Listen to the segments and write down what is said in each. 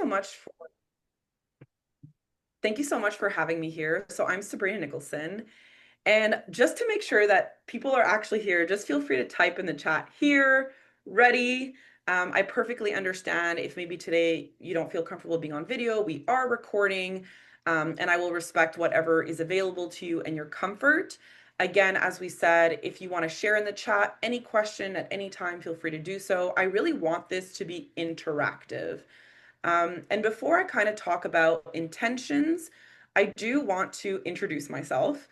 so much for thank you so much for having me here. So I'm Sabrina Nicholson, and just to make sure that people are actually here, just feel free to type in the chat here, ready. I perfectly understand if maybe today you don't feel comfortable being on video. We are recording, and I will respect whatever is available to you and your comfort. Again, as we said, if you want to share in the chat any question at any time, feel free to do so. I really want this to be interactive. And before I kind of talk about intentions, I do want to introduce myself.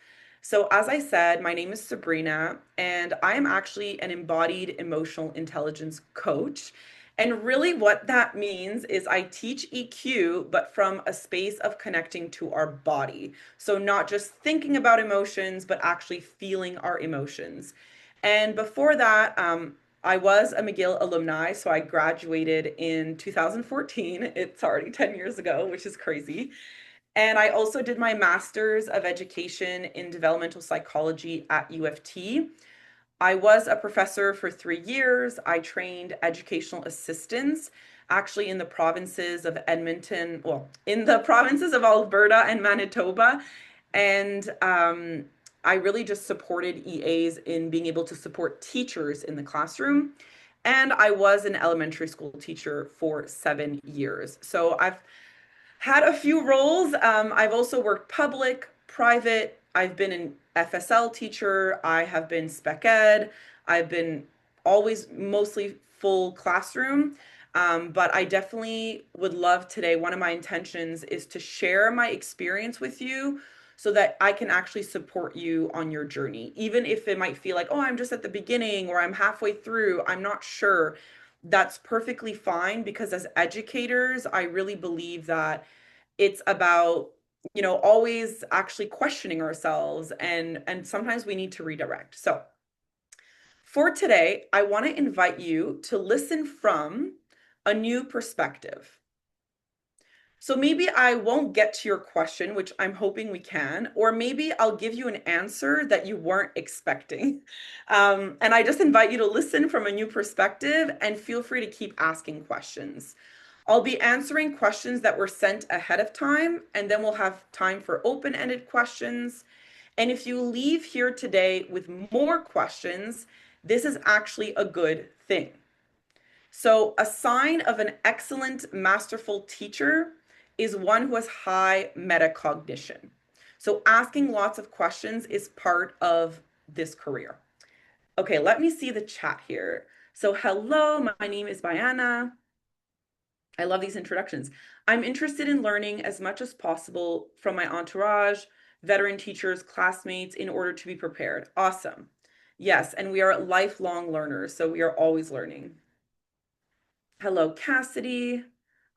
So, as I said, my name is Sabrina, and I am actually an embodied emotional intelligence coach. And really, what that means is I teach EQ, but from a space of connecting to our body. So, not just thinking about emotions, but actually feeling our emotions. And before that, I was a McGill alumni, so I graduated in 2014. It's already 10 years ago, which is crazy. And I also did my master's of education in developmental psychology at U of T. I was a professor for 3 years. I trained educational assistants actually in the provinces of Edmonton, well, in the provinces of Alberta and Manitoba. And I really just supported EAs in being able to support teachers in the classroom. And I was an elementary school teacher for 7 years. So I've had a few roles. I've also worked public, private. I've been an FSL teacher. I have been spec ed. I've been always mostly full classroom. But I definitely would love today. One of my intentions is to share my experience with you so that I can actually support you on your journey. Even if it might feel like, oh, I'm just at the beginning or I'm halfway through, I'm not sure. That's perfectly fine because as educators, I really believe that it's about always actually questioning ourselves and sometimes we need to redirect. So for today, I want to invite you to listen from a new perspective. So maybe I won't get to your question, which I'm hoping we can, or maybe I'll give you an answer that you weren't expecting. And I just invite you to listen from a new perspective and feel free to keep asking questions. I'll be answering questions that were sent ahead of time, and then we'll have time for open-ended questions. And if you leave here today with more questions, this is actually a good thing. So, a sign of an excellent, masterful teacher is one who has high metacognition. So, asking lots of questions is part of this career. Okay, let me see the chat here. So, hello, my name is Bayana. I love these introductions. I'm interested in learning as much as possible from my entourage, veteran teachers, classmates in order to be prepared. Awesome. Yes, and we are lifelong learners, so we are always learning. Hello, Cassidy.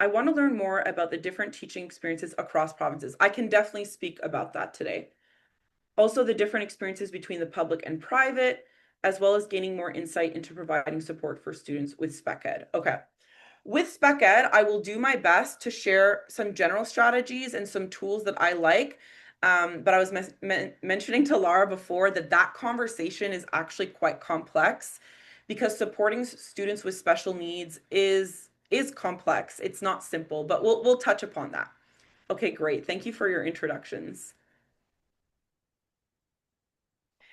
I want to learn more about the different teaching experiences across provinces. I can definitely speak about that today. Also, the different experiences between the public and private, as well as gaining more insight into providing support for students with spec ed. Okay. With spec ed, I will do my best to share some general strategies and some tools that I like. But I was mentioning to Laura before that that conversation is actually quite complex because supporting students with special needs is complex. It's not simple, but we'll touch upon that. Okay, great. Thank you for your introductions.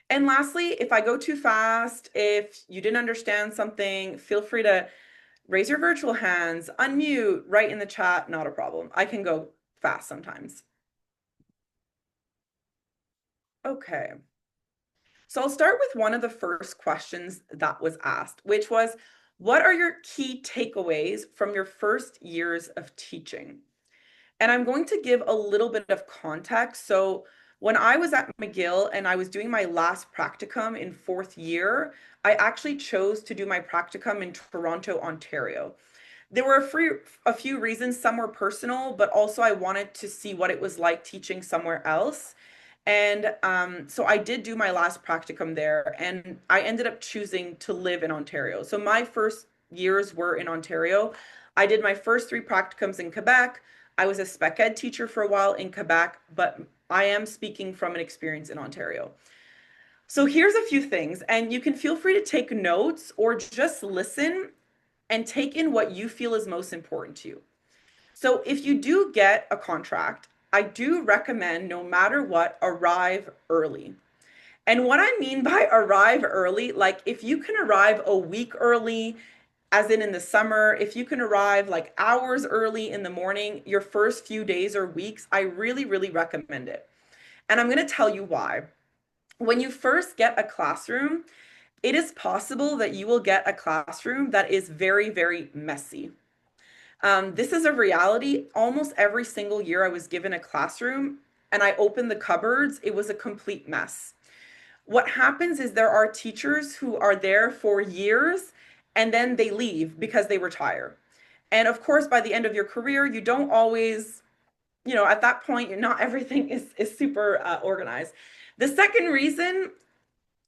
And lastly, if I go too fast, if you didn't understand something, feel free to raise your virtual hands, unmute, write in the chat, not a problem. I can go fast sometimes. Okay. So I'll start with one of the first questions that was asked, which was, what are your key takeaways from your first years of teaching? And I'm going to give a little bit of context. So when I was at McGill and I was doing my last practicum in fourth year, I actually chose to do my practicum in Toronto, Ontario. There were a few reasons. Some were personal, but also I wanted to see what it was like teaching somewhere else. And so I did do my last practicum there, and I ended up choosing to live in Ontario. So my first years were in Ontario. I did my first three practicums in Quebec. I was a spec ed teacher for a while in Quebec, but I am speaking from an experience in Ontario. So here's a few things, and you can feel free to take notes or just listen and take in what you feel is most important to you. So if you do get a contract, I do recommend no matter what, arrive early. And what I mean by arrive early, like if you can arrive a week early, as in the summer, if you can arrive like hours early in the morning, your first few days or weeks, I really, really recommend it. And I'm going to tell you why. When you first get a classroom, it is possible that you will get a classroom that is very, very messy. This is a reality. Almost every single year I was given a classroom and I opened the cupboards, it was a complete mess. What happens is there are teachers who are there for years and then they leave because they retire. And of course, by the end of your career, you don't always, at that point, you're not everything is super organized. The second reason,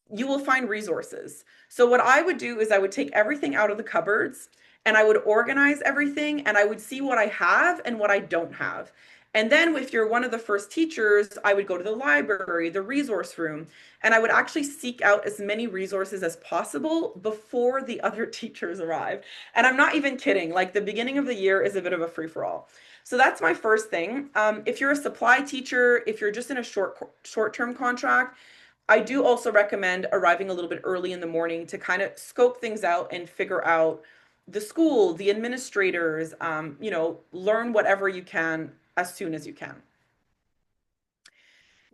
you will find resources. So what I would do is I would take everything out of the cupboards and I would organize everything and I would see what I have and what I don't have. And then if you're one of the first teachers, I would go to the library, the resource room, and I would actually seek out as many resources as possible before the other teachers arrive. And I'm not even kidding. Like the beginning of the year is a bit of a free for all. So that's my first thing. If you're a supply teacher, if you're just in a short-term contract, I do also recommend arriving a little bit early in the morning to kind of scope things out and figure out the school, the administrators, learn whatever you can as soon as you can.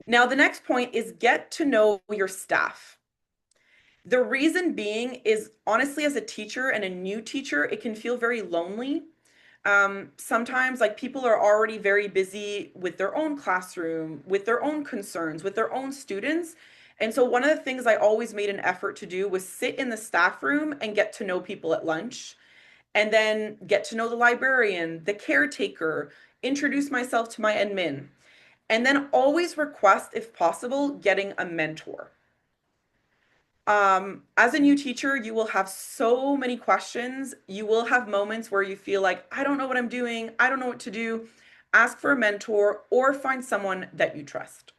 Now, the next point is get to know your staff. The reason being is honestly, as a teacher and a new teacher, it can feel very lonely. Sometimes like people are already very busy with their own classroom, with their own concerns, with their own students. And so one of the things I always made an effort to do was sit in the staff room and get to know people at lunch, and then get to know the librarian, the caretaker, introduce myself to my admin, and then always request, if possible, getting a mentor. As a new teacher, you will have so many questions. You will have moments where you feel like, I don't know what I'm doing. I don't know what to do. Ask for a mentor or find someone that you trust.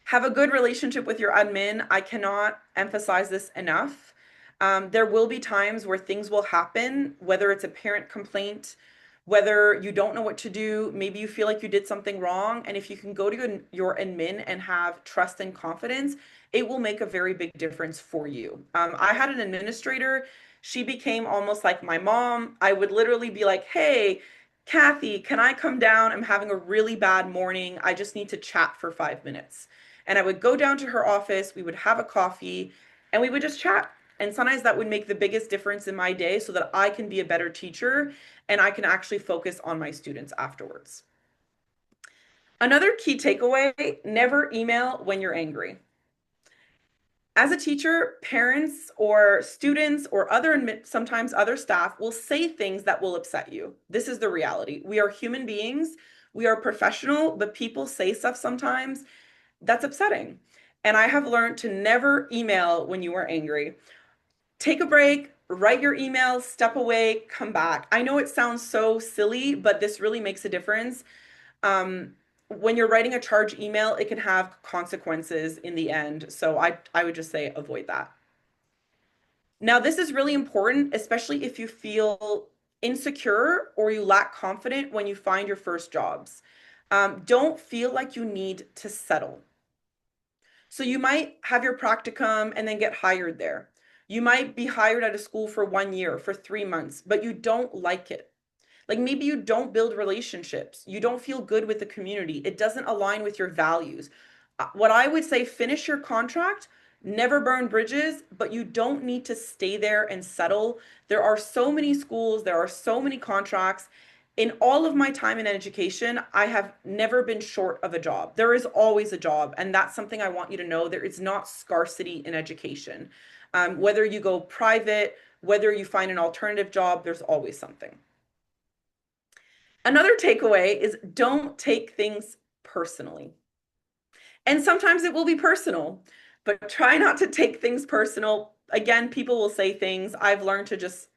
Have a good relationship with your admin. I cannot emphasize this enough. There will be times where things will happen, whether it's a parent complaint, whether you don't know what to do, maybe you feel like you did something wrong. And if you can go to your admin and have trust and confidence, it will make a very big difference for you. I had an administrator. She became almost like my mom. I would literally be like, hey, Kathy, can I come down? I'm having a really bad morning. I just need to chat for 5 minutes. And I would go down to her office, we would have a coffee, and we would just chat. And sometimes that would make the biggest difference in my day so that I can be a better teacher and I can actually focus on my students afterwards. Another key takeaway, never email when you're angry. As a teacher, parents or students or sometimes other staff will say things that will upset you. This is the reality. We are human beings. We are professional, but people say stuff sometimes that's upsetting. And I have learned to never email when you are angry. Take a break, write your email, step away, come back. I know it sounds so silly, but this really makes a difference. When you're writing a charge email, it can have consequences in the end. So I would just say avoid that. Now, this is really important, especially if you feel insecure or you lack confidence when you find your first jobs. Don't feel like you need to settle. So you might have your practicum and then get hired there. You might be hired at a school for 1 year, for 3 months, but you don't like it. Like maybe you don't build relationships. You don't feel good with the community. It doesn't align with your values. What I would say, finish your contract, never burn bridges, but you don't need to stay there and settle. There are so many schools, there are so many contracts. In all of my time in education, I have never been short of a job. There is always a job, and that's something I want you to know. There is not scarcity in education. Whether you go private, whether you find an alternative job, there's always something. Another takeaway is don't take things personally. And sometimes it will be personal, but try not to take things personal. Again, people will say things. I've learned to just,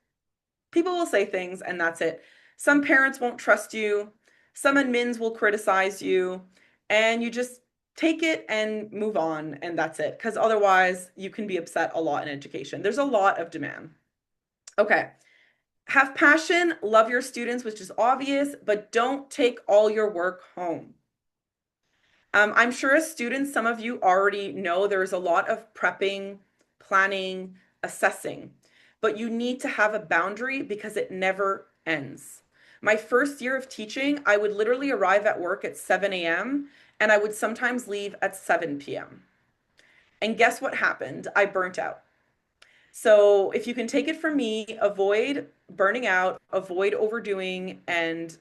people will say things and that's it. Some parents won't trust you. Some admins will criticize you, and you just take it and move on, and that's it. Because otherwise, you can be upset a lot in education. There's a lot of demand. Okay. Have passion, love your students, which is obvious, but don't take all your work home. I'm sure as students, some of you already know there's a lot of prepping, planning, assessing, but you need to have a boundary because it never ends. My first year of teaching, I would literally arrive at work at 7 a.m. and I would sometimes leave at 7 p.m. And guess what happened? I burnt out. So if you can take it from me, avoid burning out, avoid overdoing, and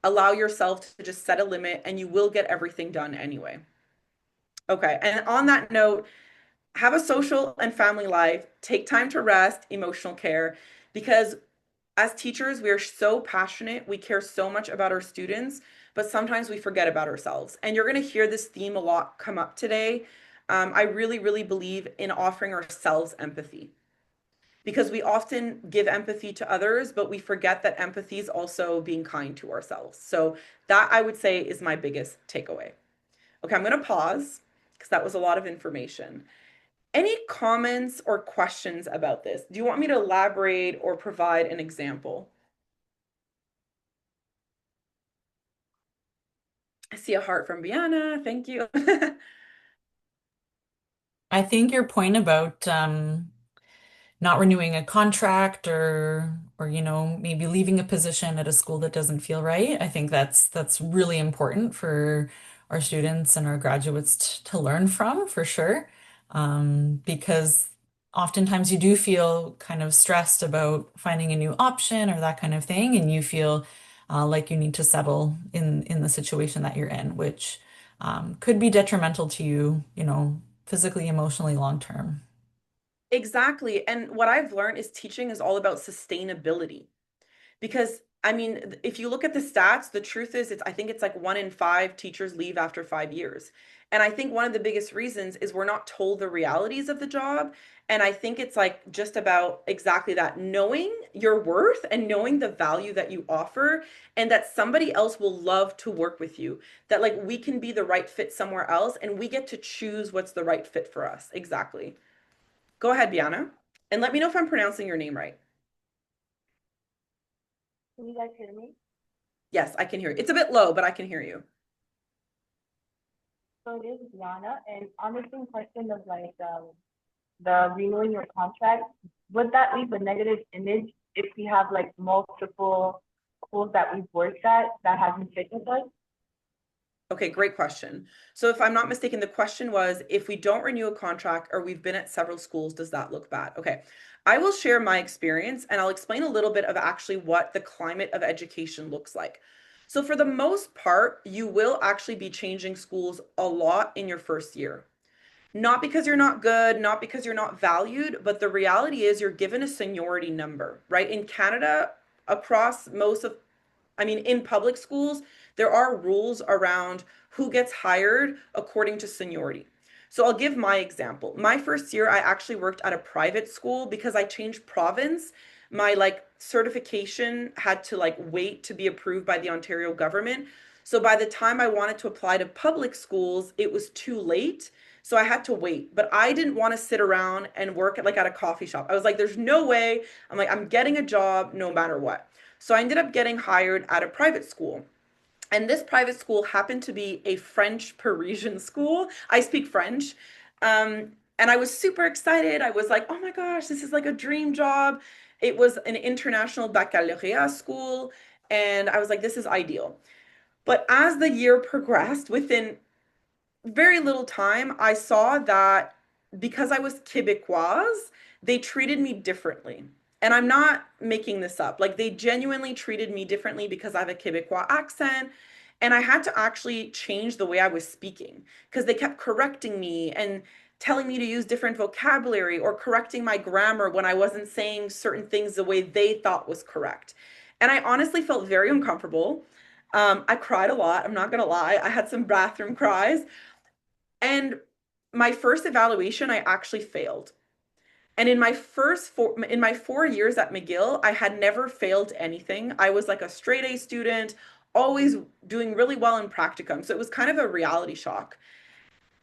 allow yourself to just set a limit, and you will get everything done anyway. Okay, and on that note, have a social and family life, take time to rest, emotional care, because as teachers, we are so passionate, we care so much about our students, but sometimes we forget about ourselves. And you're going to hear this theme a lot come up today. I really, really believe in offering ourselves empathy because we often give empathy to others, but we forget that empathy is also being kind to ourselves. So that I would say is my biggest takeaway. Okay, I'm going to pause because that was a lot of information. Any comments or questions about this? Do you want me to elaborate or provide an example? I see a heart from Biana. Thank you. I think your point about not renewing a contract or maybe leaving a position at a school that doesn't feel right. I think that's really important for our students and our graduates to learn from for sure. Because oftentimes you do feel kind of stressed about finding a new option or that kind of thing, and you feel like you need to settle in the situation that you're in, which could be detrimental to you, physically, emotionally, long term. Exactly. And what I've learned is teaching is all about sustainability. Because I mean, if you look at the stats, the truth is I think it's like 1 in 5 teachers leave after 5 years. And I think one of the biggest reasons is we're not told the realities of the job. And I think it's like just about exactly that, knowing your worth and knowing the value that you offer and that somebody else will love to work with you. That like we can be the right fit somewhere else and we get to choose what's the right fit for us. Exactly. Go ahead, Biana. And let me know if I'm pronouncing your name right. Can you guys hear me? Yes, I can hear you. It's a bit low, but I can hear you. So it is Yana, and on the same question of like the renewing your contract, would that leave a negative image if we have like multiple schools that we've worked at that hasn't fit with us? Okay, great question. So if I'm not mistaken, the question was if we don't renew a contract or we've been at several schools, does that look bad? Okay. I will share my experience and I'll explain a little bit of actually what the climate of education looks like. So for the most part, you will actually be changing schools a lot in your first year. Not because you're not good, not because you're not valued, but the reality is you're given a seniority number, right? In Canada, across most of I mean, in public schools, there are rules around who gets hired according to seniority. So I'll give my example. My first year, I actually worked at a private school because I changed province. My like certification had to like wait to be approved by the Ontario government. So by the time I wanted to apply to public schools, it was too late. So I had to wait, but I didn't want to sit around and work at like at a coffee shop. I was like, there's no way. I'm like, I'm getting a job no matter what. So I ended up getting hired at a private school. And this private school happened to be a French Parisian school. I speak French. And I was super excited. I was like, oh my gosh, this is like a dream job. It was an international baccalaureate school. And I was like, this is ideal. But as the year progressed, within very little time, I saw that because I was Quebecoise, they treated me differently. And I'm not making this up. Like they genuinely treated me differently because I have a Quebecois accent. And I had to actually change the way I was speaking because they kept correcting me and telling me to use different vocabulary or correcting my grammar when I wasn't saying certain things the way they thought was correct. And I honestly felt very uncomfortable. I cried a lot. I'm not gonna lie. I had some bathroom cries. And my first evaluation, I actually failed. And in my 4 years at McGill, I had never failed anything. I was like a straight A student, always doing really well in practicum. So it was kind of a reality shock.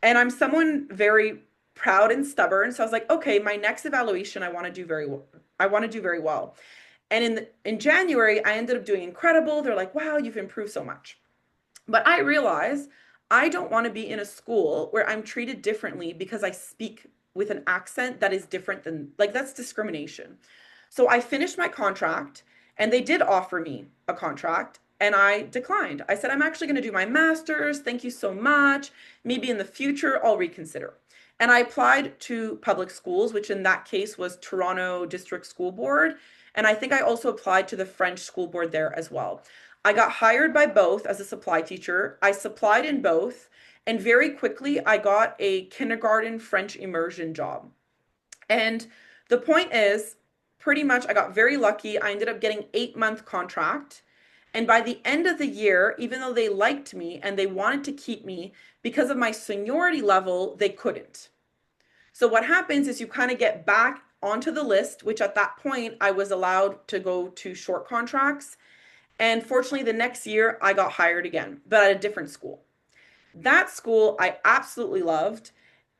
And I'm someone very proud and stubborn. So I was like, okay, my next evaluation, I want to do very well. I want to do very well. And in January, I ended up doing incredible. They're like, wow, you've improved so much. But I realized I don't want to be in a school where I'm treated differently because I speak with an accent that is different than, like, that's discrimination. So I finished my contract and they did offer me a contract and I declined. I said, I'm actually going to do my master's. Thank you so much. Maybe in the future, I'll reconsider. And I applied to public schools, which in that case was Toronto District School Board. And I think I also applied to the French school board there as well. I got hired by both as a supply teacher. I supplied in both, and very quickly I got a kindergarten French immersion job. And the point is, pretty much I got very lucky. I ended up getting 8-month contract. And by the end of the year, even though they liked me and they wanted to keep me, because of my seniority level, they couldn't. So what happens is you kind of get back onto the list, which at that point I was allowed to go to short contracts. And fortunately, the next year I got hired again, but at a different school. That school I absolutely loved.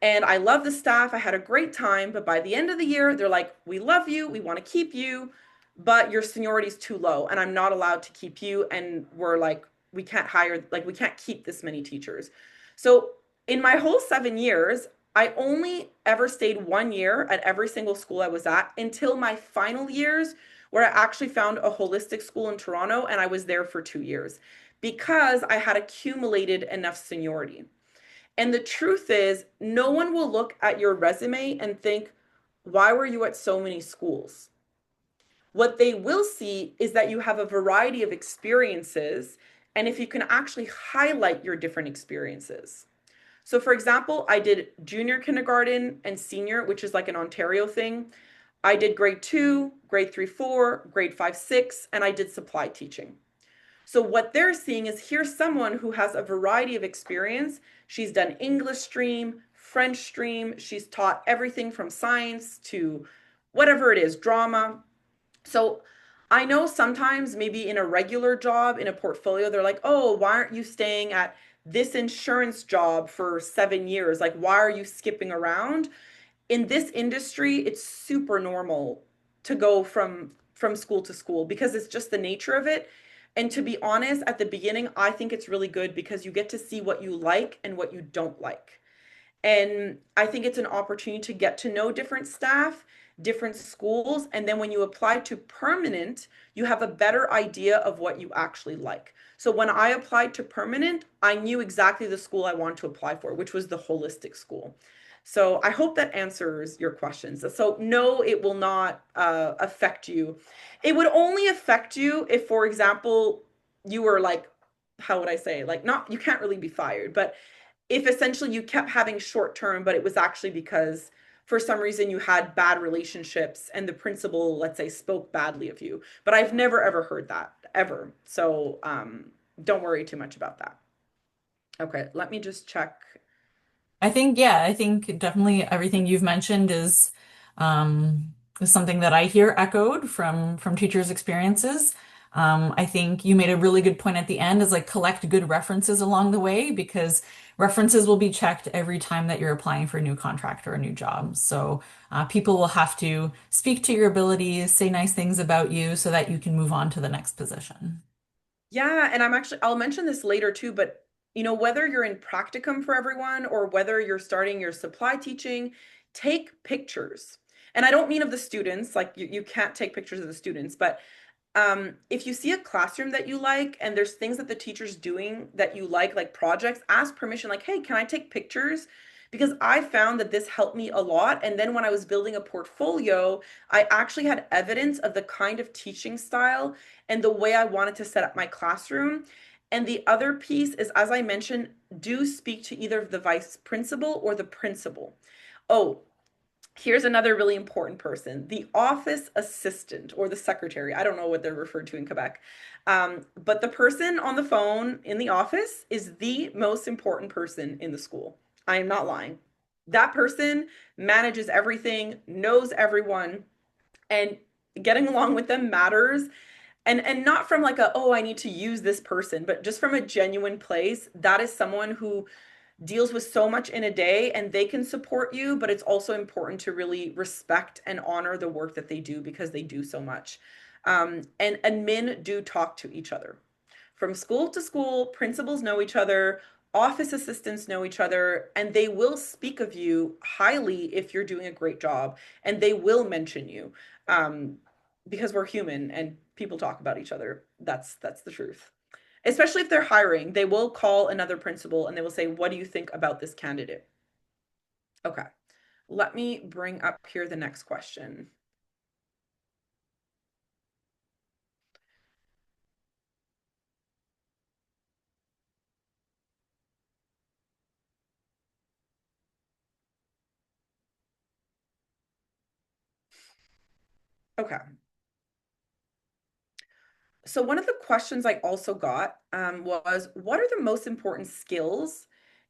And I love the staff. I had a great time. But by the end of the year, they're like, we love you. We want to keep you, but your seniority is too low. And I'm not allowed to keep you. And we're like, we can't hire, like, we can't keep this many teachers. So in my whole 7 years, I only ever stayed 1 year at every single school I was at until my final years, where I actually found a holistic school in Toronto and I was there for 2 years because I had accumulated enough seniority. And the truth is, no one will look at your resume and think, why were you at so many schools? What they will see is that you have a variety of experiences and if you can actually highlight your different experiences. So, for example, I did junior kindergarten and senior, which is like an Ontario thing. I did grade 2, grade 3, 4, grade 5, 6, and I did supply teaching. So what they're seeing is here's someone who has a variety of experience. She's done English stream, French stream. She's taught everything from science to whatever it is, drama. So I know sometimes maybe in a regular job, in a portfolio, they're like, oh, why aren't you staying at this insurance job for 7 years? Like, why are you skipping around? In this industry, it's super normal to go from school to school because it's just the nature of it. And to be honest, at the beginning, I think it's really good because you get to see what you like and what you don't like. And I think it's an opportunity to get to know different staff, different schools. And then when you apply to permanent, you have a better idea of what you actually like. So when I applied to permanent, I knew exactly the school I wanted to apply for, which was the holistic school. So I hope that answers your questions. So no, it will not affect you. It would only affect you if, for example, you were like, how would I say, like, not, you can't really be fired, but if essentially you kept having short term, but it was actually because for some reason you had bad relationships and the principal, let's say, spoke badly of you. But I've never ever heard that ever. So don't worry too much about that. Okay, let me just check. I think, yeah, I think definitely everything you've mentioned is something that I hear echoed from teachers' experiences. I think you made a really good point at the end is like collect good references along the way because references will be checked every time that you're applying for a new contract or a new job. So people will have to speak to your abilities, say nice things about you so that you can move on to the next position. Yeah, and I'll mention this later too, but whether you're in practicum for everyone or whether you're starting your supply teaching, take pictures. And I don't mean of the students, like you can't take pictures of the students, but if you see a classroom that you like and there's things that the teacher's doing that you like projects, ask permission, like, hey, can I take pictures? Because I found that this helped me a lot. And then when I was building a portfolio, I actually had evidence of the kind of teaching style and the way I wanted to set up my classroom. And the other piece is, as I mentioned, do speak to either the vice principal or the principal. Oh, here's another really important person, the office assistant or the secretary. I don't know what they're referred to in Quebec. But the person on the phone in the office is the most important person in the school. I am not lying. That person manages everything, knows everyone, and getting along with them matters. And not from like a, oh, I need to use this person, but just from a genuine place. That is someone who deals with so much in a day and they can support you, but it's also important to really respect and honor the work that they do because they do so much. And admin do talk to each other. From school to school, principals know each other, office assistants know each other, and they will speak of you highly if you're doing a great job, and they will mention you, um, because we're human and people talk about each other. That's the truth. Especially if they're hiring, they will call another principal and they will say, "What do you think about this candidate?" Okay, let me bring up here the next question. Okay. So one of the questions I also got was, what are the most important skills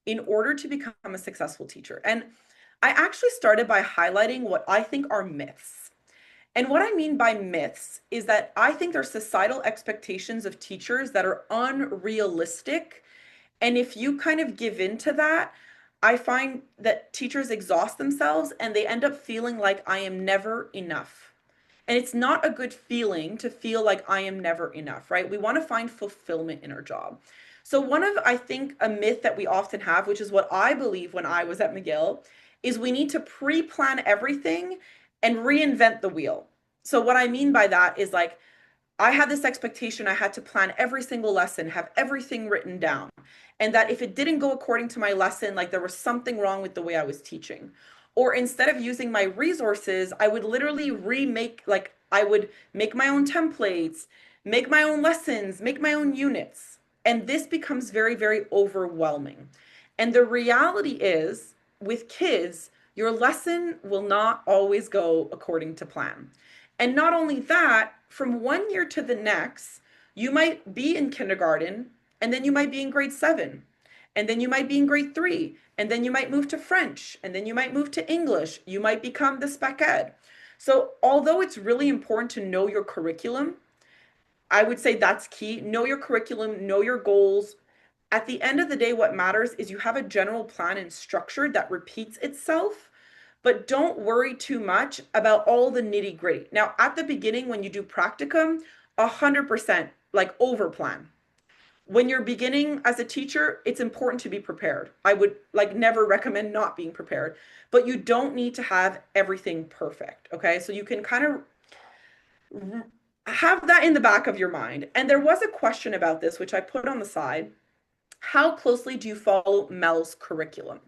in order to become a successful teacher? And I actually started by highlighting what I think are myths. And what I mean by myths is that I think there's societal expectations of teachers that are unrealistic. And if you kind of give in to that, I find that teachers exhaust themselves and they end up feeling like I am never enough. And it's not a good feeling to feel like I am never enough, right? We want to find fulfillment in our job. So, one of, I think, a myth that we often have, which is what I believe when I was at McGill, is we need to pre plan everything and reinvent the wheel. So, what I mean by that is like, I had this expectation I had to plan every single lesson, have everything written down, and that if it didn't go according to my lesson, like there was something wrong with the way I was teaching. Or instead of using my resources, I would literally remake, like I would make my own templates, make my own lessons, make my own units. And this becomes very, very overwhelming. And the reality is, with kids, your lesson will not always go according to plan. And not only that, from one year to the next, you might be in kindergarten and then you might be in grade seven. And then you might be in grade three. And then you might move to French. And then you might move to English. You might become the spec ed. So, although it's really important to know your curriculum, I would say that's key. Know your curriculum, know your goals. At the end of the day, what matters is you have a general plan and structure that repeats itself, but don't worry too much about all the nitty gritty. Now, at the beginning, when you do practicum, 100% like over plan. When you're beginning as a teacher, it's important to be prepared. I would like never recommend not being prepared, but you don't need to have everything perfect. Okay. So you can kind of have that in the back of your mind. And there was a question about this, which I put on the side. How closely do you follow Mel's curriculum?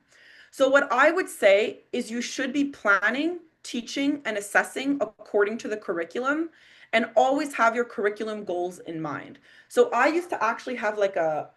So, what I would say is you should be planning, teaching, and assessing according to the curriculum and always have your curriculum goals in mind. So, I used to actually have like a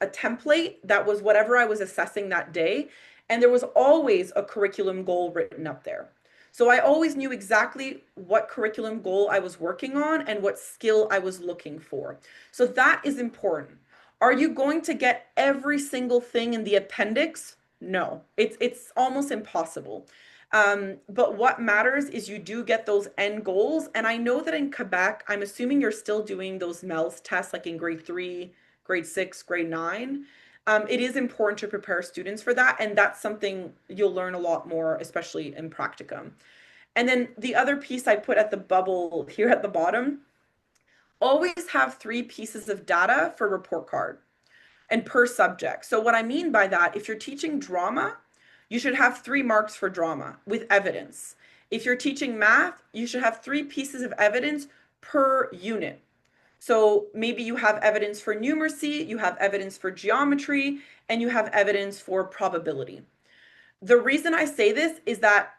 template that was whatever I was assessing that day, and there was always a curriculum goal written up there. So I always knew exactly what curriculum goal I was working on and what skill I was looking for. So that is important. Are you going to get every single thing in the appendix? No, it's almost impossible. But what matters is you do get those end goals. And I know that in Quebec, I'm assuming you're still doing those MELS tests like in grade three, grade six, grade nine. It is important to prepare students for that. And that's something you'll learn a lot more, especially in practicum. And then the other piece I put at the bubble here at the bottom, always have three pieces of data for report card and per subject. So what I mean by that, if you're teaching drama, you should have 3 marks for drama with evidence. If you're teaching math, you should have 3 pieces of evidence per unit. So maybe you have evidence for numeracy, you have evidence for geometry, and you have evidence for probability. The reason I say this is that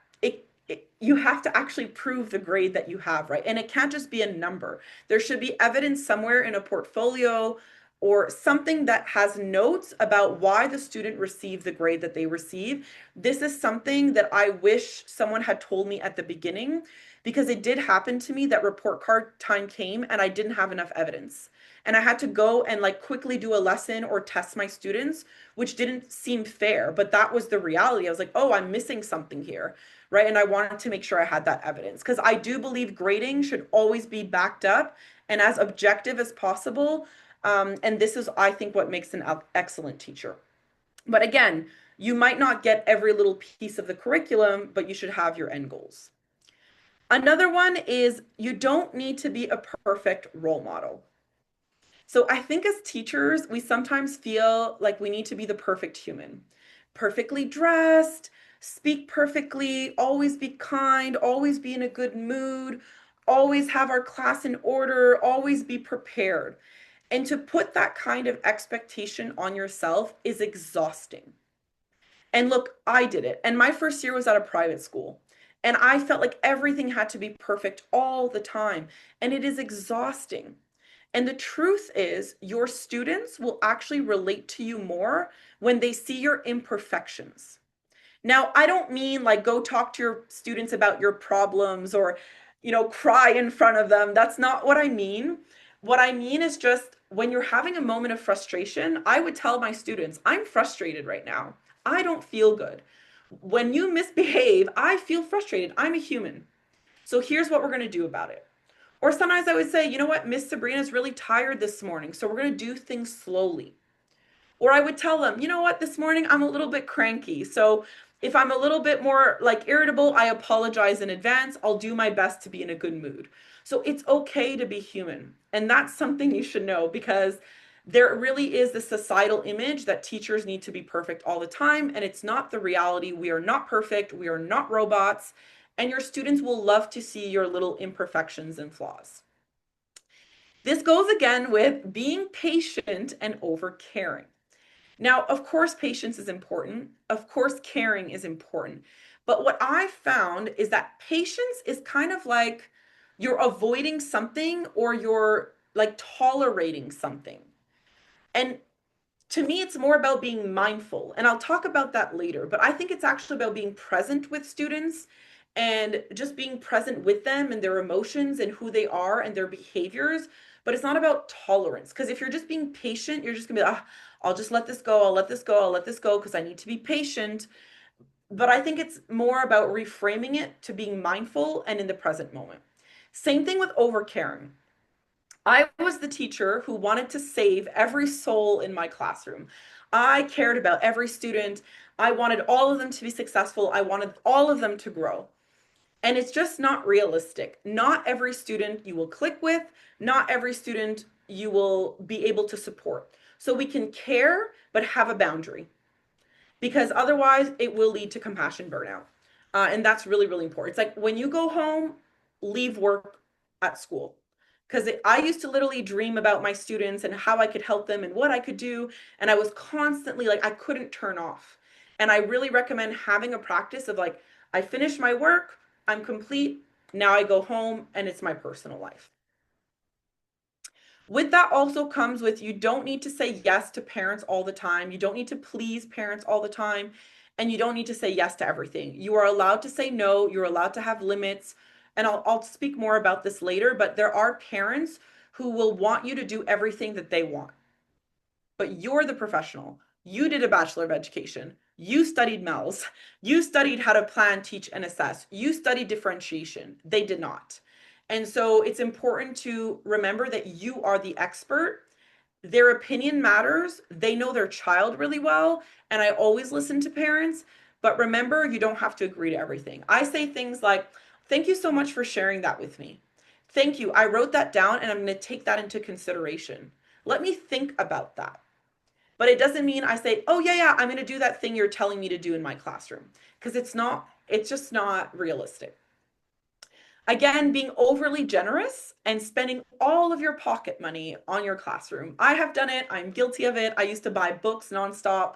you have to actually prove the grade that you have, right? And it can't just be a number. There should be evidence somewhere in a portfolio or something that has notes about why the student received the grade that they receive. This is something that I wish someone had told me at the beginning, because it did happen to me that report card time came and I didn't have enough evidence. And I had to go and like quickly do a lesson or test my students, which didn't seem fair, but that was the reality. I was like, oh, I'm missing something here, right? And I wanted to make sure I had that evidence, because I do believe grading should always be backed up and as objective as possible. And this is, I think, what makes an excellent teacher. But again, you might not get every little piece of the curriculum, but you should have your end goals. Another one is you don't need to be a perfect role model. So I think as teachers, we sometimes feel like we need to be the perfect human, perfectly dressed, speak perfectly, always be kind, always be in a good mood, always have our class in order, always be prepared. And to put that kind of expectation on yourself is exhausting. And look, I did it. And my first year was at a private school. And I felt like everything had to be perfect all the time. And it is exhausting. And the truth is, your students will actually relate to you more when they see your imperfections. Now, I don't mean like go talk to your students about your problems or, cry in front of them. That's not what I mean. What I mean is just when you're having a moment of frustration, I would tell my students, I'm frustrated right now. I don't feel good. When you misbehave, I feel frustrated. I'm a human. So here's what we're going to do about it. Or sometimes I would say, you know what, Miss Sabrina's really tired this morning, so we're going to do things slowly. Or I would tell them, you know what, this morning I'm a little bit cranky. So if I'm a little bit more like irritable, I apologize in advance. I'll do my best to be in a good mood. So it's okay to be human. And that's something you should know because there really is the societal image that teachers need to be perfect all the time. And it's not the reality. We are not perfect. We are not robots. And your students will love to see your little imperfections and flaws. This goes again with being patient and over caring. Now, of course, patience is important. Of course, caring is important. But what I found is that patience is kind of like you're avoiding something or you're like tolerating something. And to me, it's more about being mindful. And I'll talk about that later. But I think it's actually about being present with students and just being present with them and their emotions and who they are and their behaviors. But it's not about tolerance. Because if you're just being patient, you're just going to be, I'll just let this go. I'll let this go. I'll let this go because I need to be patient. But I think it's more about reframing it to being mindful and in the present moment. Same thing with overcaring. I was the teacher who wanted to save every soul in my classroom. I cared about every student. I wanted all of them to be successful. I wanted all of them to grow. And it's just not realistic. Not every student you will click with, not every student you will be able to support. So we can care, but have a boundary because otherwise it will lead to compassion burnout. And that's really, really important. It's like when you go home, leave work at school. Because I used to literally dream about my students and how I could help them and what I could do. And I was constantly like, I couldn't turn off. And I really recommend having a practice of like, I finished my work, I'm complete. Now I go home and it's my personal life. With that also comes with you don't need to say yes to parents all the time. You don't need to please parents all the time. And you don't need to say yes to everything. You are allowed to say no. You're allowed to have limits. And I'll speak more about this later, but there are parents who will want you to do everything that they want. But you're the professional. You did a Bachelor of Education. You studied MELS. You studied how to plan, teach, and assess. You studied differentiation. They did not. And so it's important to remember that you are the expert. Their opinion matters. They know their child really well. And I always listen to parents. But remember, you don't have to agree to everything. I say things like, thank you so much for sharing that with me. Thank you. I wrote that down and I'm going to take that into consideration. Let me think about that. But it doesn't mean I say, oh, yeah, yeah, I'm going to do that thing you're telling me to do in my classroom. Because it's just not realistic. Again, being overly generous and spending all of your pocket money on your classroom. I have done it. I'm guilty of it. I used to buy books nonstop.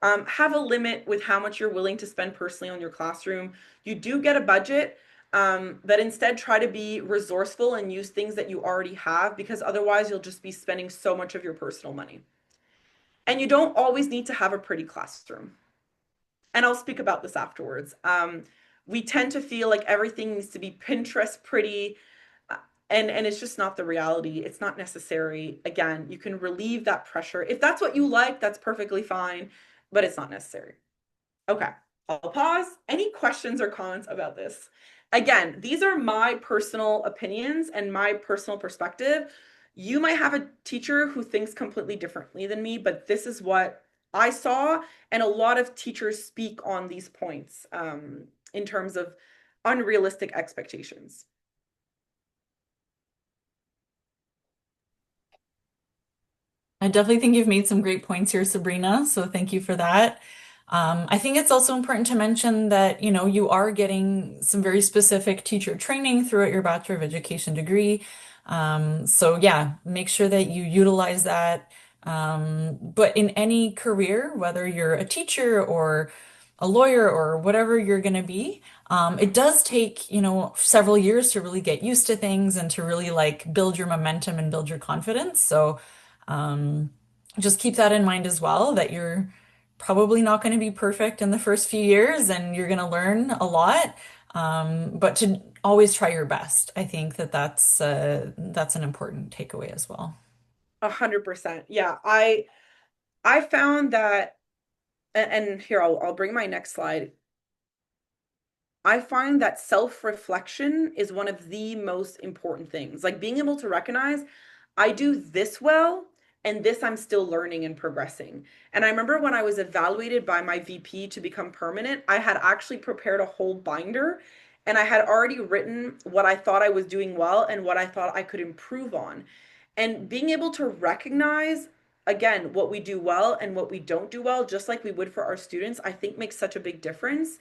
Have a limit with how much you're willing to spend personally on your classroom. You do get a budget, but instead try to be resourceful and use things that you already have because otherwise you'll just be spending so much of your personal money. And you don't always need to have a pretty classroom. And I'll speak about this afterwards. We tend to feel like everything needs to be Pinterest pretty, uh, and it's just not the reality. It's not necessary. Again, you can relieve that pressure. If that's what you like, that's perfectly fine, but it's not necessary. Okay, I'll pause. Any questions or comments about this? Again, these are my personal opinions and my personal perspective. You might have a teacher who thinks completely differently than me, but this is what I saw. And a lot of teachers speak on these points in terms of unrealistic expectations. I definitely think you've made some great points here, Sabrina. So thank you for that. I think it's also important to mention that, you are getting some very specific teacher training throughout your Bachelor of Education degree. So yeah, make sure that you utilize that. But in any career, whether you're a teacher or a lawyer or whatever you're going to be, it does take, several years to really get used to things and to really like build your momentum and build your confidence. So um, just keep that in mind as well, that you're probably not going to be perfect in the first few years and you're going to learn a lot. But to always try your best. I think that that's an important takeaway as well. 100%. Yeah, I found that, and here I'll bring my next slide. I find that self-reflection is one of the most important things. Like being able to recognize, I do this well, and this I'm still learning and progressing. And I remember when I was evaluated by my VP to become permanent, I had actually prepared a whole binder and I had already written what I thought I was doing well and what I thought I could improve on. And being able to recognize, again, what we do well and what we don't do well, just like we would for our students, I think makes such a big difference,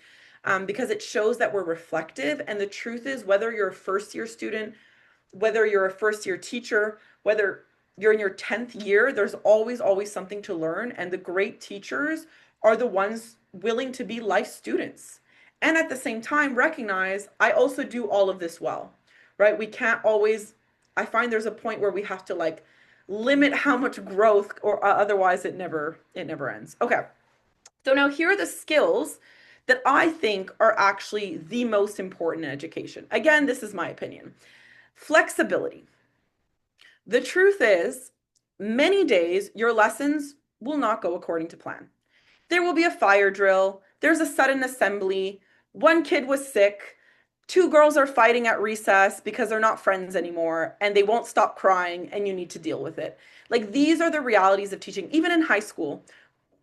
because it shows that we're reflective. And the truth is, whether you're a first year student, whether you're a first year teacher, whether you're in your 10th year, there's always something to learn. And the great teachers are the ones willing to be life students. And at the same time, recognize I also do all of this well, right? We can't always, I find there's a point where we have to like limit how much growth, or otherwise it never ends. Okay. So now here are the skills that I think are actually the most important in education. Again, this is my opinion. Flexibility. The truth is, many days your lessons will not go according to plan. There will be a fire drill, there's a sudden assembly, one kid was sick, two girls are fighting at recess because they're not friends anymore, and they won't stop crying, and you need to deal with it. Like, these are the realities of teaching, even in high school.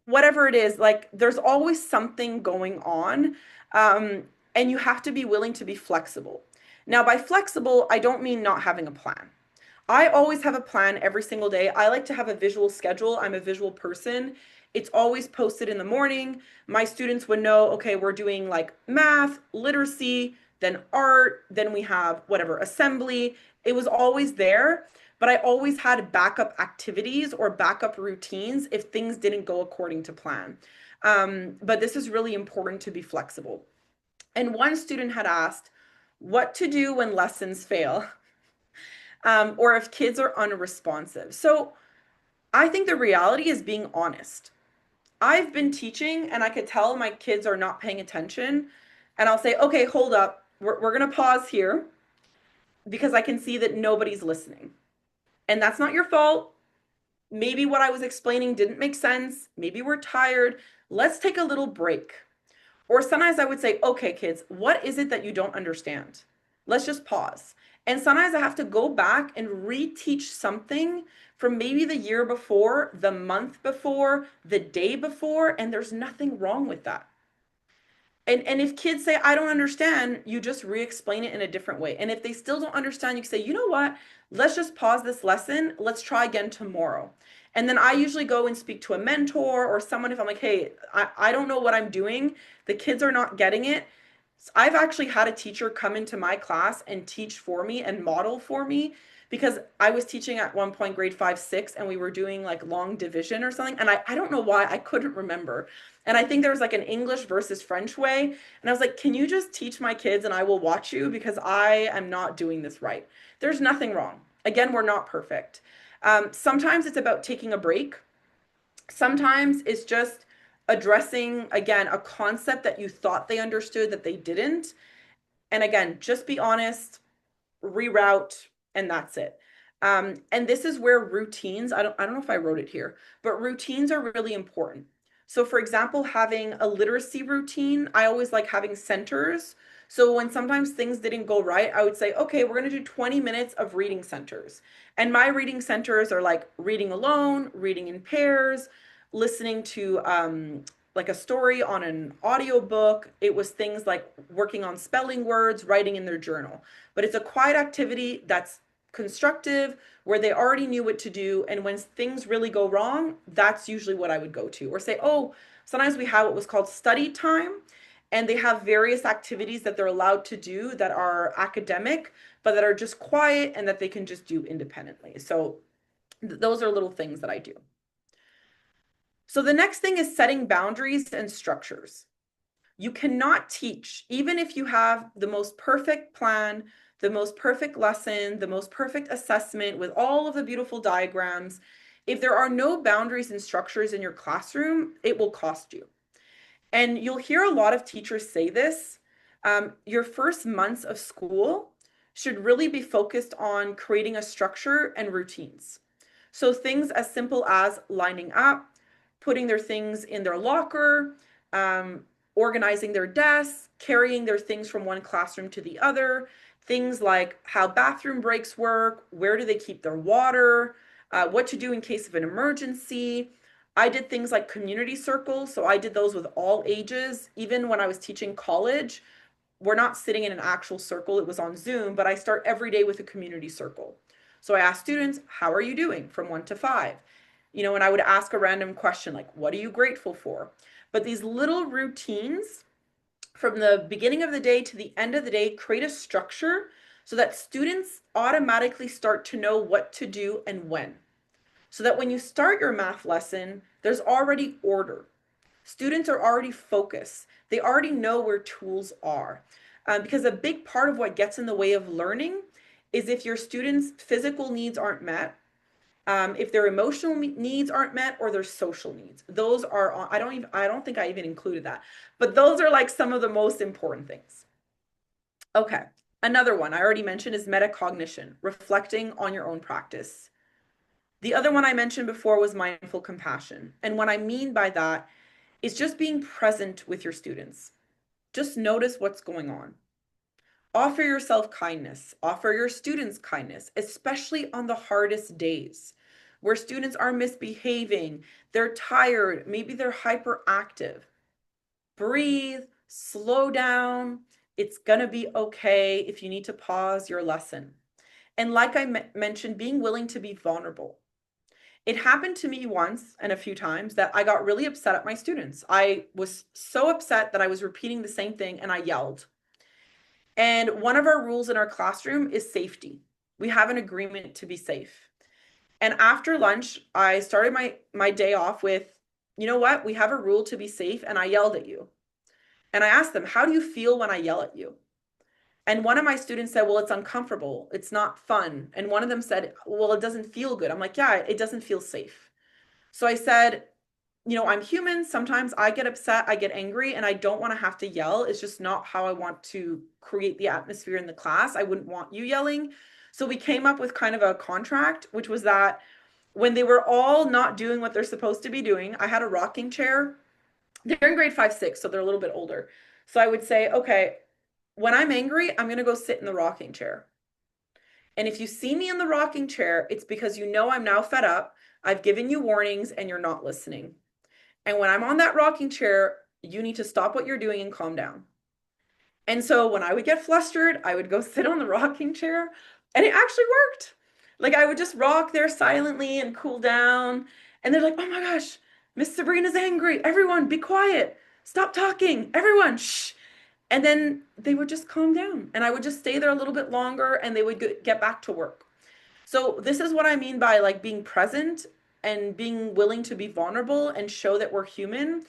Whatever it is, like, there's always something going on, and you have to be willing to be flexible. Now, by flexible, I don't mean not having a plan. I always have a plan every single day. I like to have a visual schedule. I'm a visual person. It's always posted in the morning. My students would know, okay, we're doing like math, literacy, then art, then we have whatever, assembly. It was always there, but I always had backup activities or backup routines if things didn't go according to plan. But this is really important to be flexible. And one student had asked what to do when lessons fail, or if kids are unresponsive. So I think the reality is being honest. I've been teaching and I could tell my kids are not paying attention. And I'll say, okay, hold up. We're going to pause here because I can see that nobody's listening. And that's not your fault. Maybe what I was explaining didn't make sense. Maybe we're tired. Let's take a little break. Or sometimes I would say, okay, kids, what is it that you don't understand? Let's just pause. And sometimes I have to go back and reteach something from maybe the year before, the month before, the day before, and there's nothing wrong with that. And if kids say, I don't understand, you just re-explain it in a different way. And if they still don't understand, you can say, you know what? Let's just pause this lesson. Let's try again tomorrow. And then I usually go and speak to a mentor or someone if I'm like, hey, I don't know what I'm doing. The kids are not getting it. I've actually had a teacher come into my class and teach for me and model for me, because I was teaching at one point grade 5, 6, and we were doing like long division or something. And I don't know why I couldn't remember. And I think there was like an English versus French way. And I was like, can you just teach my kids and I will watch you because I am not doing this right. There's nothing wrong. Again, we're not perfect. Sometimes it's about taking a break. Sometimes it's just addressing, again, a concept that you thought they understood that they didn't. And again, just be honest, reroute, and that's it. And this is where routines, I don't know if I wrote it here, but routines are really important. So for example, having a literacy routine, I always like having centers. So when sometimes things didn't go right, I would say, okay, we're going to do 20 minutes of reading centers. And my reading centers are like reading alone, reading in pairs, listening to like a story on an audio book. It was things like working on spelling words, writing in their journal. But it's a quiet activity that's constructive, where they already knew what to do. And when things really go wrong, that's usually what I would go to. Or say, oh, sometimes we have what was called study time, and they have various activities that they're allowed to do that are academic, but that are just quiet and that they can just do independently. So those are little things that I do. So the next thing is setting boundaries and structures. You cannot teach, even if you have the most perfect plan, the most perfect lesson, the most perfect assessment with all of the beautiful diagrams. If there are no boundaries and structures in your classroom, it will cost you. And you'll hear a lot of teachers say this. Your first months of school should really be focused on creating a structure and routines. So things as simple as lining up, putting their things in their locker, organizing their desks, carrying their things from one classroom to the other, things like how bathroom breaks work, where do they keep their water, what to do in case of an emergency. I did things like community circles, so I did those with all ages. Even when I was teaching college, we're not sitting in an actual circle, it was on Zoom, but I start every day with a community circle. So I ask students, how are you doing from 1 to 5? And I would ask a random question like, what are you grateful for? But these little routines from the beginning of the day to the end of the day create a structure so that students automatically start to know what to do and when. So that when you start your math lesson, there's already order. Students are already focused. They already know where tools are. Because a big part of what gets in the way of learning is if your students' physical needs aren't met, if their emotional needs aren't met, or their social needs. Those are, I don't think I even included that, but those are like some of the most important things. Okay, another one I already mentioned is metacognition, reflecting on your own practice. The other one I mentioned before was mindful compassion. And what I mean by that is just being present with your students. Just notice what's going on. Offer yourself kindness, offer your students kindness, especially on the hardest days where students are misbehaving, they're tired, maybe they're hyperactive. Breathe, slow down. It's going to be okay if you need to pause your lesson. And like I mentioned, being willing to be vulnerable. It happened to me once and a few times that I got really upset at my students. I was so upset that I was repeating the same thing and I yelled. And one of our rules in our classroom is safety. We have an agreement to be safe. And after lunch, I started my day off with, you know what? We have a rule to be safe, and I yelled at you. And I asked them, how do you feel when I yell at you? And one of my students said, well, it's uncomfortable. It's not fun. And one of them said, well, it doesn't feel good. I'm like, yeah, it doesn't feel safe. So I said, I'm human. Sometimes I get upset, I get angry, and I don't want to have to yell. It's just not how I want to create the atmosphere in the class. I wouldn't want you yelling. So we came up with kind of a contract, which was that when they were all not doing what they're supposed to be doing, I had a rocking chair. They're in grade 5, 6, so they're a little bit older. So I would say, okay, when I'm angry, I'm going to go sit in the rocking chair. And if you see me in the rocking chair, it's because you know I'm now fed up. I've given you warnings and you're not listening. And when I'm on that rocking chair, you need to stop what you're doing and calm down. And so when I would get flustered, I would go sit on the rocking chair, and it actually worked. Like I would just rock there silently and cool down. And they're like, oh my gosh, Miss Sabrina's angry. Everyone, be quiet. Stop talking. Everyone, shh. And then they would just calm down. And I would just stay there a little bit longer and they would get back to work. So this is what I mean by like being present and being willing to be vulnerable and show that we're human.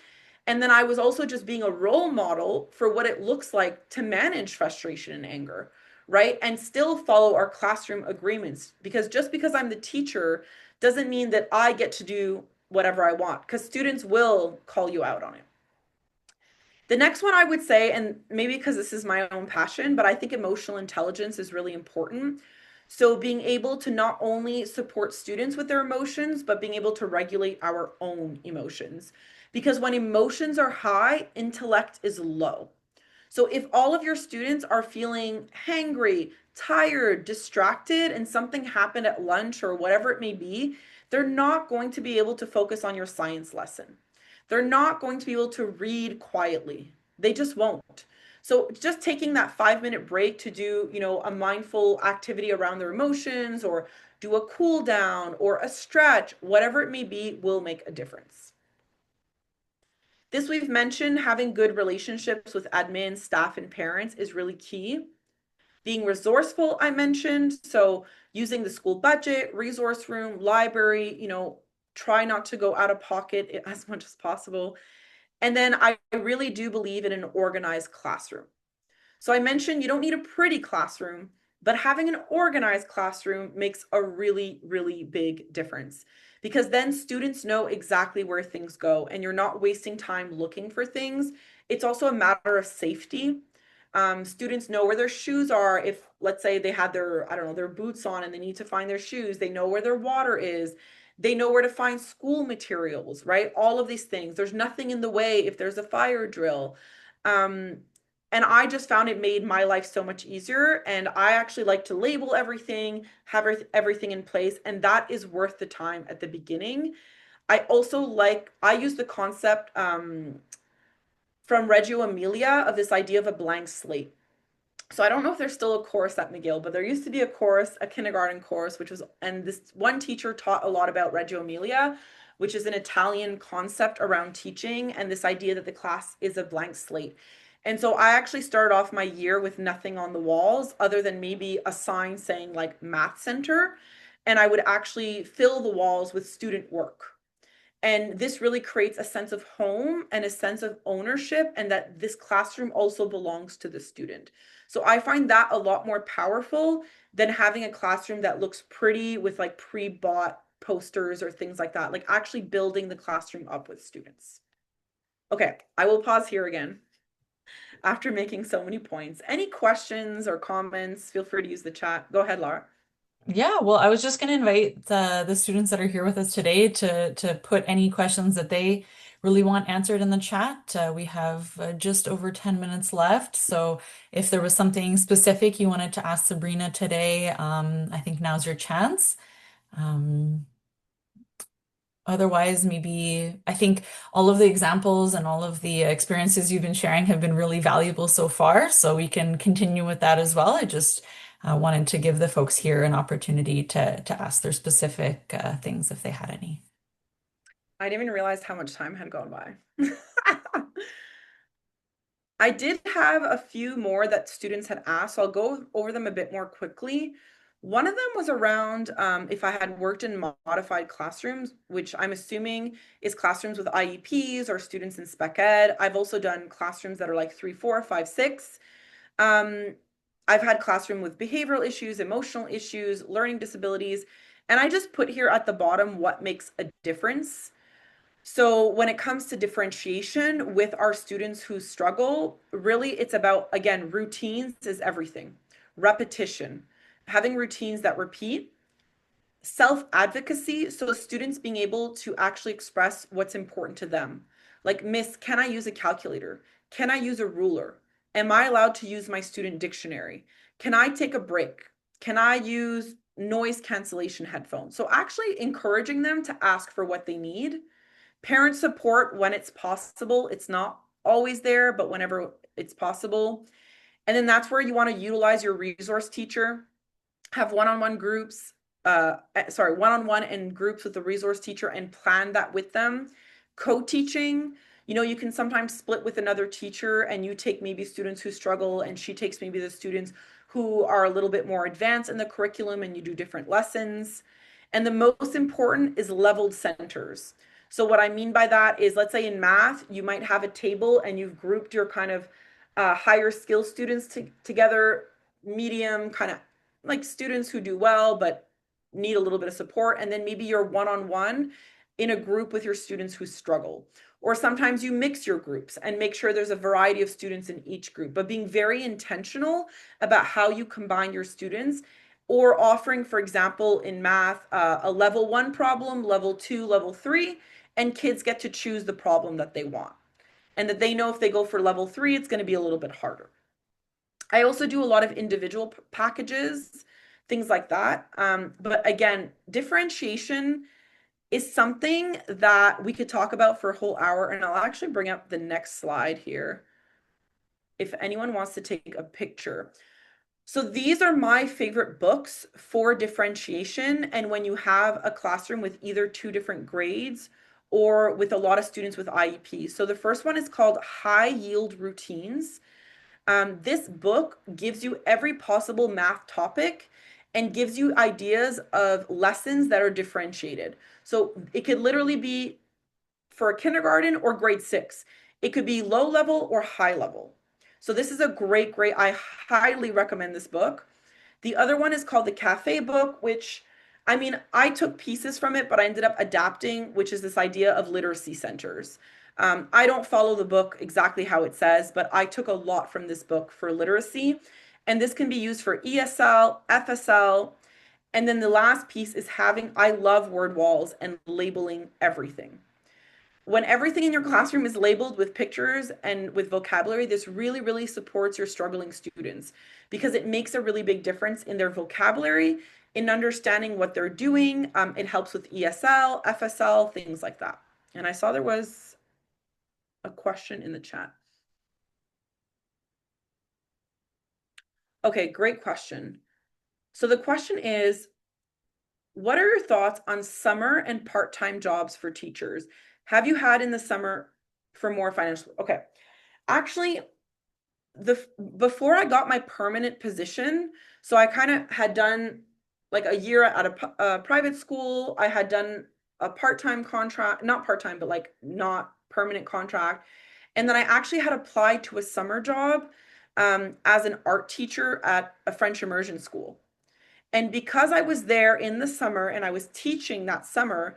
And then I was also just being a role model for what it looks like to manage frustration and anger, right? And still follow our classroom agreements. Because just because I'm the teacher doesn't mean that I get to do whatever I want, because students will call you out on it. The next one I would say, and maybe because this is my own passion, but I think emotional intelligence is really important. So being able to not only support students with their emotions, but being able to regulate our own emotions. Because when emotions are high, intellect is low. So if all of your students are feeling hangry, tired, distracted, and something happened at lunch or whatever it may be, they're not going to be able to focus on your science lesson. they're not going to be able to read quietly. They just won't. So just taking that 5 minute break to do, a mindful activity around their emotions or do a cool down or a stretch, whatever it may be, will make a difference. This we've mentioned, having good relationships with admin, staff, and parents is really key. Being resourceful, I mentioned. So using the school budget, resource room, library, try not to go out of pocket as much as possible. And then I really do believe in an organized classroom. So I mentioned you don't need a pretty classroom, but having an organized classroom makes a really, really big difference because then students know exactly where things go and you're not wasting time looking for things. It's also a matter of safety. Students know where their shoes are. If, let's say, they had their, I don't know, their boots on and they need to find their shoes, they know where their water is. They know where to find school materials, right? All of these things. There's nothing in the way if there's a fire drill. Um, and I just found it made my life so much easier. And I actually like to label everything, have everything in place. And that is worth the time at the beginning. I use the concept from Reggio Emilia of this idea of a blank slate. So I don't know if there's still a course at McGill, but there used to be a course, a kindergarten course, and this one teacher taught a lot about Reggio Emilia, which is an Italian concept around teaching and this idea that the class is a blank slate. And so I actually started off my year with nothing on the walls other than maybe a sign saying like math center. And I would actually fill the walls with student work. And this really creates a sense of home and a sense of ownership, and that this classroom also belongs to the student. So I find that a lot more powerful than having a classroom that looks pretty with like pre-bought posters or things like that, like actually building the classroom up with students. Okay, I will pause here again after making so many points. Any questions or comments? Feel free to use the chat. Go ahead, Laura. Yeah, well, I was just going to invite the students that are here with us today to put any questions that they really want answered in the chat. We have just over 10 minutes left, so if there was something specific you wanted to ask Sabrina today, I think now's your chance. Um, Otherwise, maybe I think all of the examples and all of the experiences you've been sharing have been really valuable so far, so we can continue with that as well. I just wanted to give the folks here an opportunity to ask their specific things if they had any. I didn't even realize how much time had gone by. I did have a few more that students had asked, so I'll go over them a bit more quickly. One of them was around if I had worked in modified classrooms, which I'm assuming is classrooms with IEPs or students in spec ed. I've also done classrooms that are like 3, 4, 5, 6. Um, I've had classroom with behavioral issues, emotional issues, learning disabilities, and I just put here at the bottom what makes a difference. So when it comes to differentiation with our students who struggle, really it's about, again, routines is everything. Repetition, having routines that repeat, self-advocacy, so students being able to actually express what's important to them. Like, Miss, can I use a calculator? Can I use a ruler? Am I allowed to use my student dictionary? Can I take a break? Can I use noise cancellation headphones? So actually encouraging them to ask for what they need. Parent support when it's possible. It's not always there, but whenever it's possible. And then that's where you want to utilize your resource teacher, have one-on-one groups, one-on-one and groups with the resource teacher and plan that with them. Co-teaching, you can sometimes split with another teacher and you take maybe students who struggle and she takes maybe the students who are a little bit more advanced in the curriculum and you do different lessons. And the most important is leveled centers. So what I mean by that is, let's say in math, you might have a table and you've grouped your kind of higher skill students together, medium, kind of like students who do well but need a little bit of support, and then maybe you're one-on-one in a group with your students who struggle. Or sometimes you mix your groups and make sure there's a variety of students in each group, but being very intentional about how you combine your students, or offering, for example, in math, a level 1 problem, level 2, level 3, and kids get to choose the problem that they want. And that they know if they go for level 3, it's going to be a little bit harder. I also do a lot of individual packages, things like that. But again, differentiation is something that we could talk about for a whole hour. And I'll actually bring up the next slide here if anyone wants to take a picture. So these are my favorite books for differentiation. And when you have a classroom with either two different grades or with a lot of students with IEP. So the first one is called High Yield Routines. This book gives you every possible math topic and gives you ideas of lessons that are differentiated. So it could literally be for a kindergarten or grade 6. It could be low level or high level. So this is a great, I highly recommend this book. The other one is called the Cafe book, which I mean, I took pieces from it, but I ended up adapting, which is this idea of literacy centers. I don't follow the book exactly how it says, but I took a lot from this book for literacy. And this can be used for ESL, FSL. And then the last piece is I love word walls and labeling everything. When everything in your classroom is labeled with pictures and with vocabulary, this really supports your struggling students because it makes a really big difference in their vocabulary, in understanding what they're doing. It helps with ESL, FSL, things like that. And I saw there was a question in the chat. Okay, great question. So the question is, what are your thoughts on summer and part-time jobs for teachers? Have you had in the summer for more financial? Okay. Actually, before I got my permanent position, so I kind of had done like a year at a private school. I had done a part-time contract, not part-time, but like not permanent contract. And then I actually had applied to a summer job as an art teacher at a French immersion school. And because I was there in the summer and I was teaching that summer,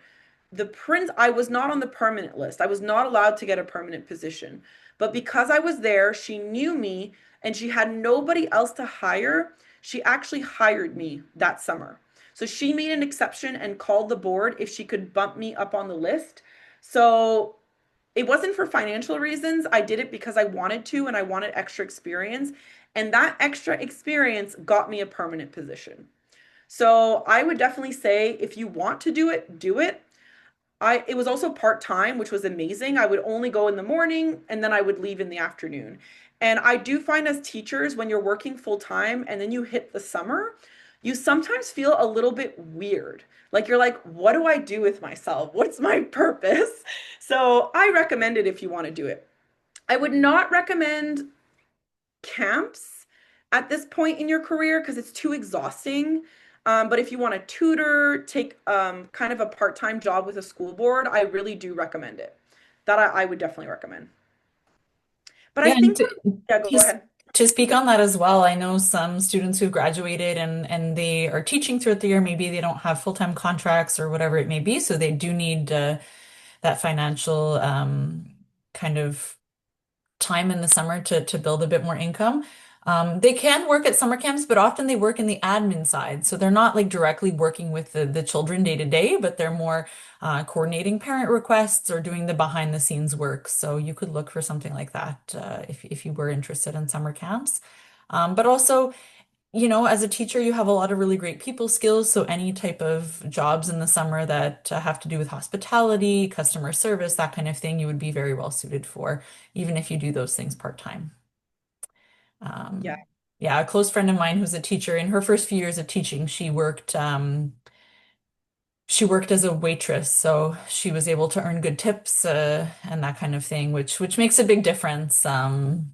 I was not on the permanent list. I was not allowed to get a permanent position. But because I was there, she knew me and she had nobody else to hire. She actually hired me that summer. So she made an exception and called the board if she could bump me up on the list. So it wasn't for financial reasons. I did it because I wanted to and I wanted extra experience. And that extra experience got me a permanent position. So I would definitely say if you want to do it, do it. It was also part-time, which was amazing. I would only go in the morning and then I would leave in the afternoon. And I do find as teachers, when you're working full-time and then you hit the summer, you sometimes feel a little bit weird. Like you're like, what do I do with myself? What's my purpose? So I recommend it if you want to do it. I would not recommend camps at this point in your career because it's too exhausting. But if you want to tutor, take kind of a part-time job with a school board, I really do recommend it. That I would definitely recommend. But I Yeah, and think, yeah, go just ahead. to speak on that as well, I know some students who graduated and they are teaching throughout the year. Maybe they don't have full-time contracts or whatever it may be, so they do need that financial kind of time in the summer to build a bit more income. They can work at summer camps, but often they work in the admin side. So they're not like directly working with the children day to day, but they're more coordinating parent requests or doing the behind the scenes work. So you could look for something like that if you were interested in summer camps. But also, as a teacher, you have a lot of really great people skills. So any type of jobs in the summer that have to do with hospitality, customer service, that kind of thing, you would be very well suited for, even if you do those things part-time. Yeah, Yeah, a close friend of mine who's a teacher, in her first few years of teaching, she worked as a waitress, so she was able to earn good tips and that kind of thing, which makes a big difference over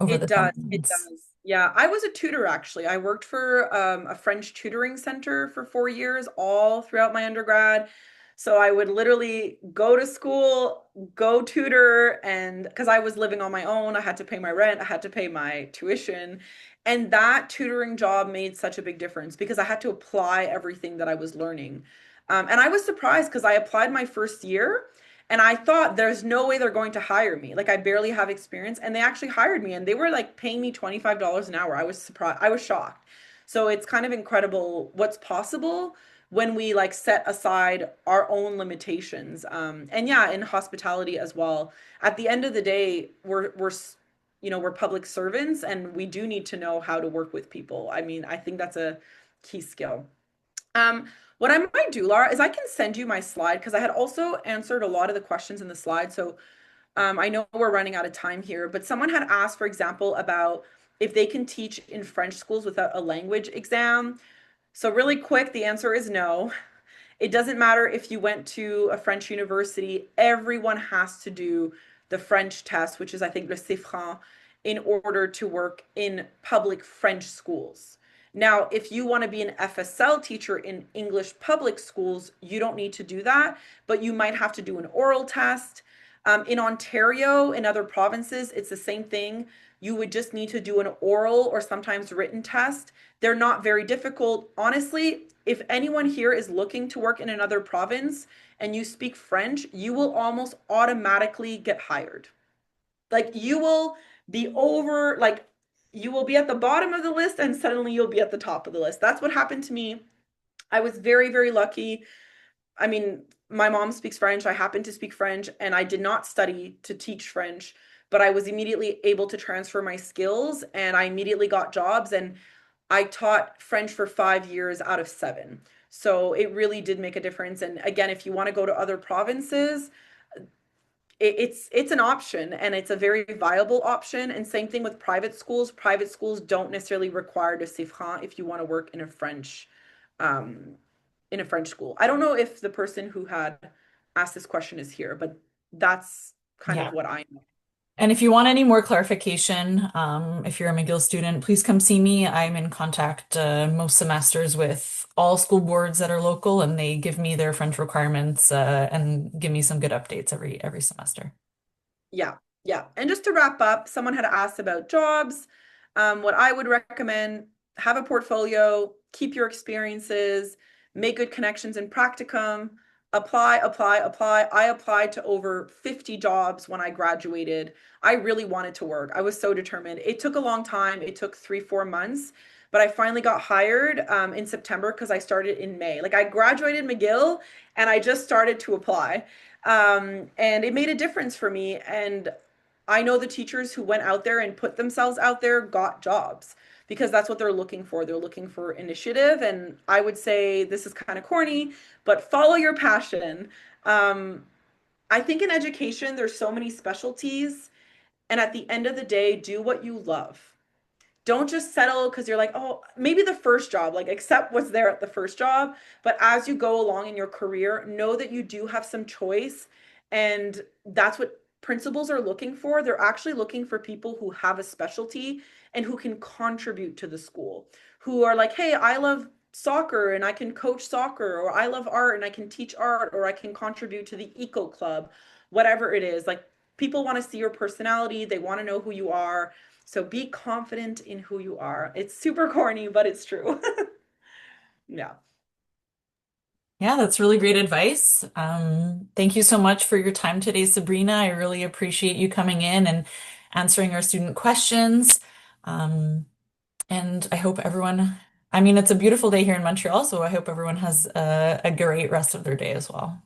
it the summer does. It months. does. Yeah, I was a tutor actually. I worked for a French tutoring center for 4 years, all throughout my undergrad. So I would literally go to school, go tutor, and because I was living on my own, I had to pay my rent, I had to pay my tuition. And that tutoring job made such a big difference because I had to apply everything that I was learning. And I was surprised because I applied my first year. And I thought there's no way they're going to hire me. Like I barely have experience. And they actually hired me and they were like paying me $25 an hour. I was surprised. I was shocked. So it's kind of incredible what's possible when we like set aside our own limitations. And yeah, in hospitality as well. At the end of the day, we're public servants and we do need to know how to work with people. I mean, I think that's a key skill. Um, what I might do, Laura, is I can send you my slide because I had also answered a lot of the questions in the slide. So I know we're running out of time here, but someone had asked, for example, about if they can teach in French schools without a language exam. So really quick, the answer is no. It doesn't matter if you went to a French university, everyone has to do the French test, which is, I think, le CFRAN, in order to work in public French schools. Now, if you want to be an FSL teacher in English public schools, you don't need to do that, but you might have to do an oral test. In Ontario and other provinces, it's the same thing. You would just need to do an oral or sometimes written test. They're not very difficult. Honestly, if anyone here is looking to work in another province and you speak French, you will almost automatically get hired. Like you will be over, like you will be at the bottom of the list and suddenly you'll be at the top of the list. That's what happened to me. I was very, very lucky. I mean, my mom speaks French. I happen to speak French, and I did not study to teach French, but I was immediately able to transfer my skills and I immediately got jobs. And I taught French for 5 years out of 7. So it really did make a difference. And again, if you want to go to other provinces, it's an option and it's a very viable option. And same thing with private schools. Private schools don't necessarily require de CFRAN if you want to work um, in a French school. I don't know if the person who had asked this question is here, but that's kind of Yeah. what I know. And if you want any more clarification, if you're a McGill student, please come see me. I'm in contact most semesters with all school boards that are local, and they give me their French requirements and give me some good updates every semester. Yeah, yeah. And just to wrap up, someone had asked about jobs. What I would recommend, have a portfolio, keep your experiences, make good connections in practicum, apply, apply, apply. I applied to over 50 jobs when I graduated. I really wanted to work. I was so determined. It took a long time. It took 3, 4 months, but I finally got hired in September because I started in May. Like I graduated McGill and I just started to apply. And it made a difference for me. And I know the teachers who went out there and put themselves out there got jobs because that's what they're looking for. They're looking for initiative. And I would say this is kind of corny, but follow your passion. Um, I think in education, there's so many specialties. And at the end of the day, do what you love. Don't just settle because you're like, oh, maybe the first job, like accept what's there at the first job. But as you go along in your career, know that you do have some choice. And that's what principals are looking for. They're actually looking for people who have a specialty and who can contribute to the school, who are like, hey, I love soccer and I can coach soccer, or I love art and I can teach art, or I can contribute to the eco club, whatever it is. Like people want to see your personality, they want to know who you are. So be confident in who you are. It's super corny, but it's true. Yeah. Yeah, that's really great advice. Thank you so much for your time today, Sabrina. I really appreciate you coming in and answering our student questions. Um, and I hope everyone, I mean, it's a beautiful day here in Montreal, so I hope everyone has a great rest of their day as well.